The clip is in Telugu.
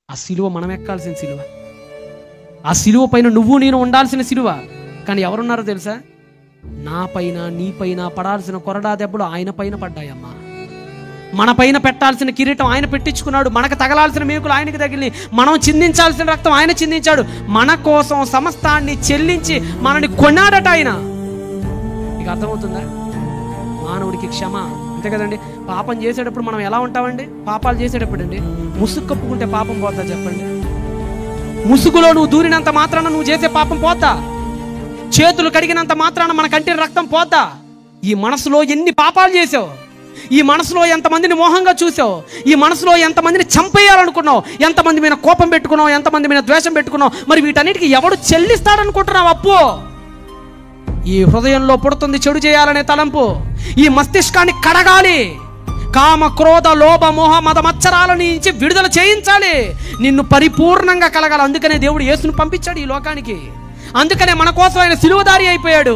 ఆ సిలువ మనం ఎక్కాల్సిన సిలువ, ఆ సిలువ పైన నువ్వు నేను ఉండాల్సిన సిలువ. కానీ ఎవరున్నారో తెలుసా? నా పైన నీ పైన పడాల్సిన కొరడా దెబ్బలు ఆయన పైన పడ్డాయమ్మా. మన పైన పెట్టాల్సిన కిరీటం ఆయన పెట్టించుకున్నాడు, మనకు తగలాల్సిన మేకులు ఆయనకి తగిలి, మనం చిందించాల్సిన రక్తం ఆయన చిందించాడు. మన కోసం సమస్తాన్ని చెల్లించి మనని కొన్నాడట ఆయన. మీకు అర్థమవుతుందా? మానవుడికి క్షమ, అంతే కదండి. పాపం చేసేటప్పుడు మనం ఎలా ఉంటామండి? పాపాలు చేసేటప్పుడు అండి, ముసుగు కప్పుకుంటే పాపం పోతా చెప్పండి? ముసుగులో నువ్వు దూరినంత మాత్రాన నువ్వు చేసే పాపం పోతా? చేతులు కడిగినంత మాత్రాన మన కంటి రక్తం పోతా? ఈ మనసులో ఎన్ని పాపాలు చేసావు, ఈ మనసులో ఎంతమందిని మోహంగా చూసావు, ఈ మనసులో ఎంతమందిని చంపేయాలనుకున్నావు, ఎంతమంది మీద కోపం పెట్టుకున్నావు, ఎంతమంది మీద ద్వేషం పెట్టుకున్నావు. మరి వీటన్నిటికీ ఎవడు చెల్లిస్తాడనుకుంటున్నావు అప్పు? ఈ హృదయంలో పుడుతుంది చెడు చేయాలనే తలంపు. ఈ మస్తిష్కాన్ని కడగాలి, కామ క్రోధ లోభ మోహ మద మచ్చరాల నుంచి విడుదల చేయించాలి, నిన్ను పరిపూర్ణంగా కలగాలి. అందుకనే దేవుడు యేసును పంపించాడు ఈ లోకానికి, అందుకనే మన కోసం ఆయన సిలువదారి అయిపోయాడు.